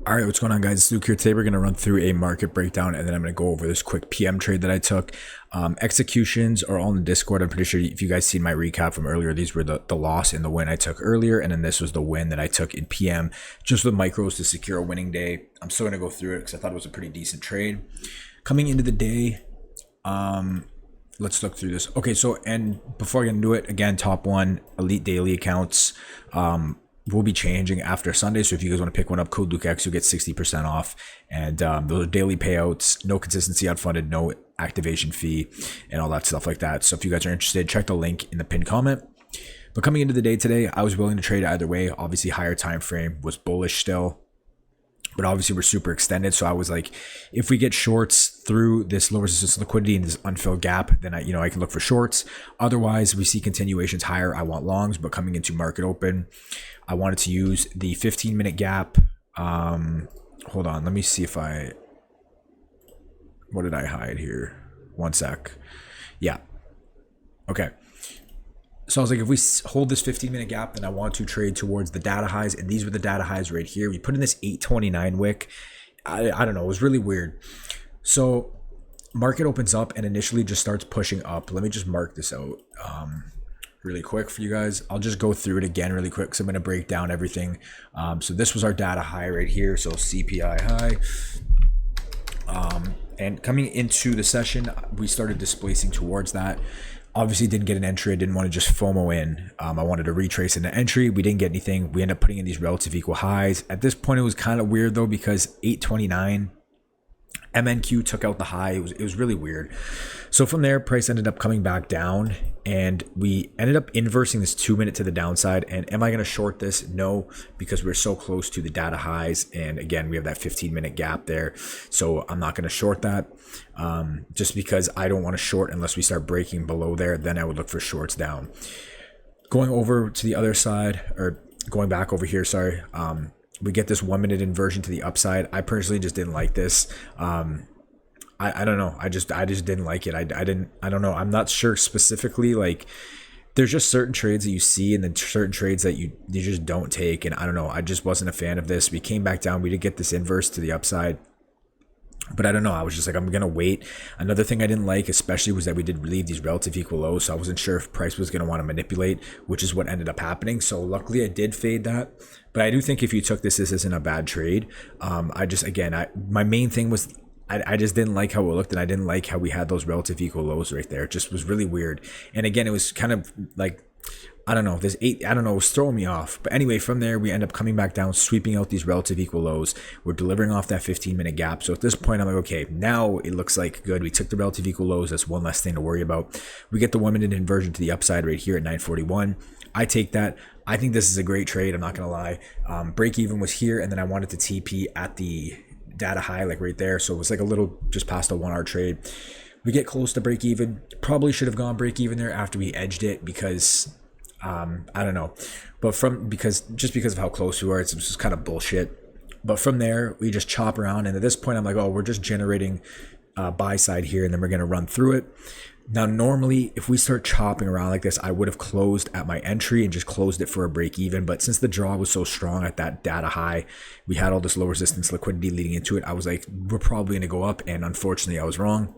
All right, what's going on, guys? It's Luke here. Today we're going to run through a market breakdown, and then I'm going to go over this quick PM trade that I took. Executions are all in the Discord. I'm pretty sure if you guys seen my recap from earlier, these were the loss and the win I took earlier, and then this was the win that I took in PM, just with micros to secure a winning day. I'm still going to go through it because I thought it was a pretty decent trade. Coming into the day, let's look through this. Okay, so, and before I get into it, again, top one, Elite Daily accounts. Will be changing after Sunday, so if you guys want to pick one up, code LukeX, you'll get 60% off. And those are daily payouts, no consistency unfunded, no activation fee, and all that stuff like that. So if you guys are interested, check the link in the pinned comment. But coming into the day today, I was willing to trade either way. Obviously, higher time frame was bullish still, but obviously we're super extended. So I was like, if we get shorts through this low resistance liquidity and this unfilled gap, then I can look for shorts. Otherwise, we see continuations higher, I want longs. But coming into market open, I wanted to use the 15-minute gap. Hold on, let me see if what did I hide here? One sec. Yeah. Okay. So I was like, if we hold this 15-minute gap, then I want to trade towards the data highs. And these were the data highs right here. We put in this 829 wick. I don't know. It was really weird. So market opens up and initially just starts pushing up. Let me just mark this out really quick for you guys. I'll just go through it again really quick because I'm going to break down everything. So this was our data high right here. So CPI high. And coming into the session, we started displacing towards that. Obviously didn't get an entry. I didn't want to just FOMO in. I wanted to retrace into entry. We didn't get anything. We ended up putting in these relative equal highs. At this point, it was kind of weird though, because 829 MNQ took out the high. It was really weird. So from there, price ended up coming back down, and we ended up inversing this 2-minute to the downside. And am I going to short this? No, because we're so close to the data highs. And again, we have that 15-minute gap there. So I'm not going to short that just because I don't want to short unless we start breaking below there. Then I would look for shorts down. Going over to the other side, or going back over here, sorry. We get this 1-minute inversion to the upside. I personally just didn't like this. I don't know. I just didn't like it. I don't know. I'm not sure specifically. Like, there's just certain trades that you see and then certain trades that you just don't take. And I don't know. I just wasn't a fan of this. We came back down. We did get this inverse to the upside. But I don't know. I was just like, I'm going to wait. Another thing I didn't like, especially, was that we did leave these relative equal lows. So I wasn't sure if price was going to want to manipulate, which is what ended up happening. So luckily I did fade that. But I do think if you took this isn't a bad trade. My main thing was I just didn't like how it looked, and I didn't like how we had those relative equal lows right there. It just was really weird. And again, it was kind of like, I don't know, it was throwing me off. But anyway, from there, we end up coming back down, sweeping out these relative equal lows. We're delivering off that 15-minute gap. So at this point, I'm like, okay, now it looks like good. We took the relative equal lows. That's one less thing to worry about. We get the 1-minute inversion to the upside right here at 941. I take that. I think this is a great trade. I'm not going to lie. Break even was here, and then I wanted to TP at the data high, like right there. So it was like a little just past a 1-hour trade. We get close to break even. Probably should have gone break even there after we edged it, because I don't know, but because of how close we were, it's just kind of bullshit. But from there, we just chop around, and at this point, I'm like, oh, we're just generating buy side here, and then we're gonna run through it. Now, normally, if we start chopping around like this, I would have closed at my entry and just closed it for a break even. But since the draw was so strong at that data high, we had all this low resistance liquidity leading into it. I was like, we're probably gonna go up, and unfortunately, I was wrong.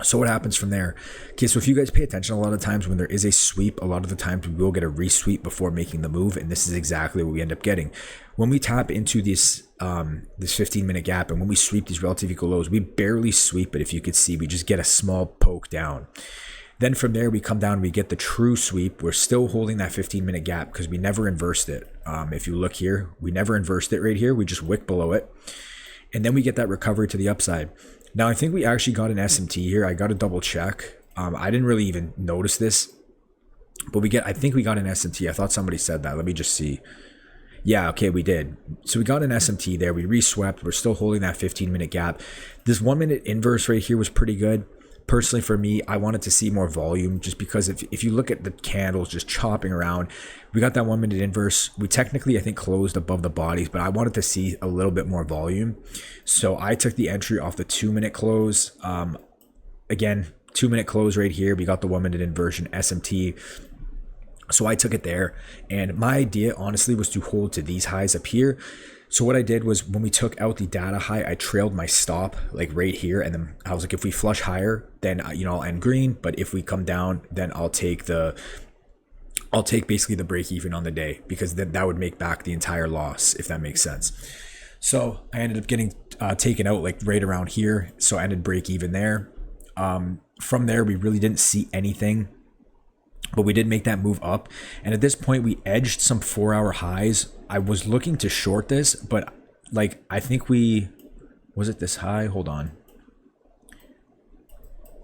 So what happens from there? Okay, so if you guys pay attention, a lot of times when there is a sweep, a lot of the times we will get a resweep before making the move, and this is exactly what we end up getting. When we tap into this 15-minute gap, and when we sweep these relative equal lows, we barely sweep it. If you could see, we just get a small poke down. Then from there, we come down and we get the true sweep. We're still holding that 15-minute gap because we never inversed it. If you look here, we never inversed it right here. We just wick below it. And then we get that recovery to the upside. Now, I think we actually got an SMT here. I got to double check. I didn't really even notice this, but I think we got an SMT. I thought somebody said that. Let me just see. Yeah, okay, we did. So we got an SMT there. We reswept. We're still holding that 15-minute gap. This 1-minute inverse right here was pretty good. Personally, for me, I wanted to see more volume, just because if you look at the candles just chopping around, we got that 1-minute inverse. We technically, I think, closed above the bodies, but I wanted to see a little bit more volume. So I took the entry off the 2-minute close. Again, 2-minute close right here. We got the 1-minute inversion SMT. So I took it there. And my idea, honestly, was to hold to these highs up here. So what I did was when we took out the data high, I trailed my stop like right here, and then I was like, if we flush higher, then I'll end green. But if we come down, then I'll take basically the break even on the day, because then that would make back the entire loss, if that makes sense. So I ended up getting taken out like right around here, so I ended break even there. From there, we really didn't see anything, but we did make that move up. And at this point, we edged some 4-hour highs. I was looking to short this, but like, I think was it this high? Hold on.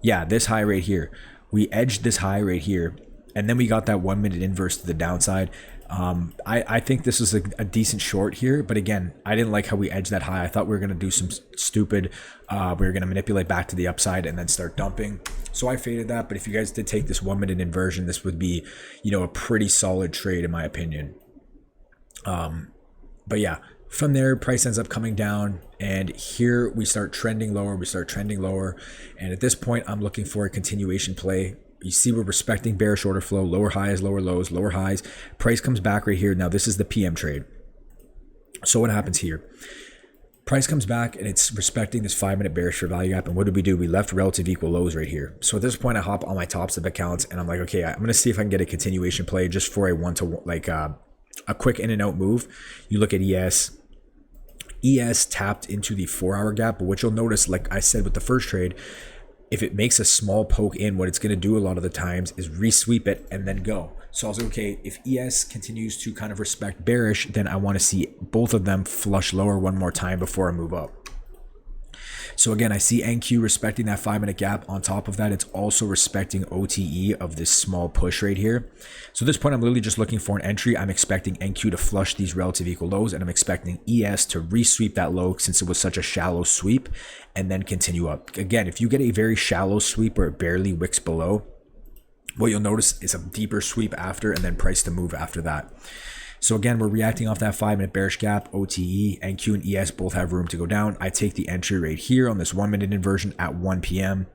Yeah, this high right here. We edged this high right here, and then we got that 1 minute inverse to the downside. I think this is a decent short here, but again, I didn't like how we edged that high. I thought we were going to do some stupid, we were going to manipulate back to the upside and then start dumping. So I faded that. But if you guys did take this 1 minute inversion, this would be, a pretty solid trade in my opinion. But yeah, from there, price ends up coming down, and here we start trending lower. And at this point, I'm looking for a continuation play. You see we're respecting bearish order flow, lower highs, lower lows, lower highs. Price comes back right here. Now this is the PM trade. So what happens here? Price comes back and it's respecting this 5 minute bearish fair value gap. And what did we do? We left relative equal lows right here. So at this point, I hop on my top step accounts and I'm like, okay, I'm going to see if I can get a continuation play just for a a quick in and out move. You look at ES. ES tapped into the 4-hour gap, but what you'll notice, like I said with the first trade, if it makes a small poke in, what it's going to do a lot of the times is resweep it and then go. So I was like, okay, if ES continues to kind of respect bearish, then I want to see both of them flush lower one more time before I move up. So again, I see NQ respecting that 5 minute gap. On top of that, it's also respecting OTE of this small push right here. So at this point, I'm literally just looking for an entry. I'm expecting NQ to flush these relative equal lows, and I'm expecting ES to resweep that low since it was such a shallow sweep and then continue up. Again, if you get a very shallow sweep where it barely wicks below, what you'll notice is a deeper sweep after and then price to move after that. So again, we're reacting off that 5 minute bearish gap. OTE, NQ, and ES both have room to go down. I take the entry right here on this 1 minute inversion at 1 p.m.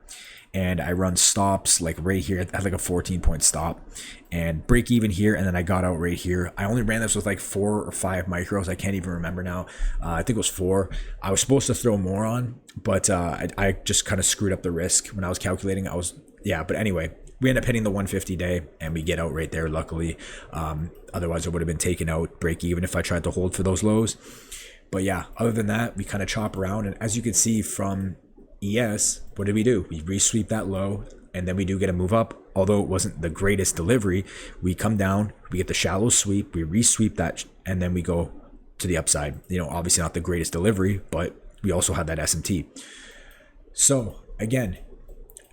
and I run stops like right here at like a 14-point stop and break even here. And then I got out right here. I only ran this with like 4 or 5 micros. I can't even remember now. I think it was 4. I was supposed to throw more on, but I just kind of screwed up the risk when I was calculating. But anyway, we end up hitting the 150 day and we get out right there, luckily. Otherwise, I would have been taken out, break even if I tried to hold for those lows. But yeah, other than that, we kind of chop around. And as you can see from ES, what did we do? We resweep that low and then we do get a move up. Although it wasn't the greatest delivery, we come down, we get the shallow sweep, we resweep that, and then we go to the upside. Obviously not the greatest delivery, but we also had that SMT. So again,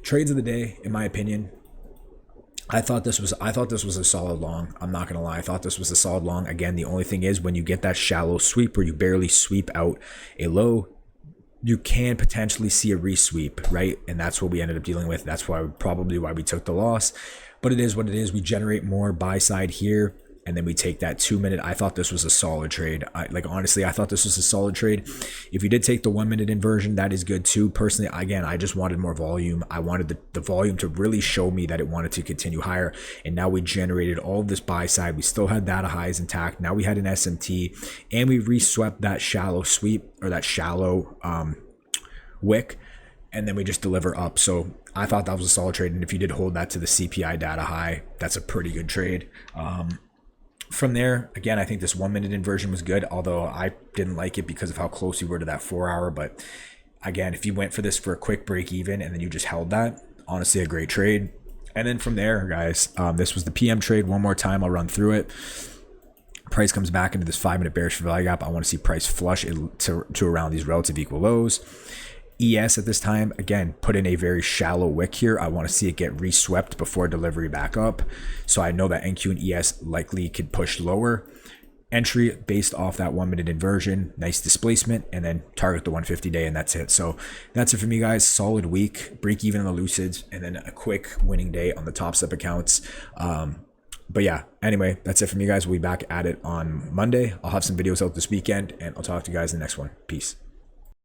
trades of the day, in my opinion, I thought this was a solid long. I'm not gonna lie. I thought this was a solid long. Again, the only thing is when you get that shallow sweep where you barely sweep out a low, you can potentially see a resweep, right? And that's what we ended up dealing with. That's probably why we took the loss. But it is what it is. We generate more buy side here, and then we take that 2 minute. I thought this was a solid trade. Honestly, I thought this was a solid trade. If you did take the 1 minute inversion, that is good too. Personally, again, I just wanted more volume. I wanted the volume to really show me that it wanted to continue higher. And now we generated all of this buy side. We still had data highs intact. Now we had an SMT, and we reswept that shallow sweep or that shallow wick, and then we just deliver up. So I thought that was a solid trade. And if you did hold that to the CPI data high, that's a pretty good trade. From there, again, I think this 1 minute inversion was good, although I didn't like it because of how close we were to that 4-hour. But again, if you went for this for a quick break even and then you just held that, honestly, a great trade. And then from there, guys, this was the PM trade. One more time, I'll run through it. Price comes back into this 5 minute bearish value gap. I want to see price flush to around these relative equal lows. ES at this time, again, put in a very shallow wick here. I want to see it get reswept before delivery back up. So I know that NQ and ES likely could push lower. Entry based off that 1 minute inversion, nice displacement, and then target the 150 day, and that's it. So that's it for me, guys. Solid week, break even on the Lucids, and then a quick winning day on the top step accounts. But yeah, anyway, that's it for me, guys. We'll be back at it on Monday. I'll have some videos out this weekend, and I'll talk to you guys in the next one. Peace.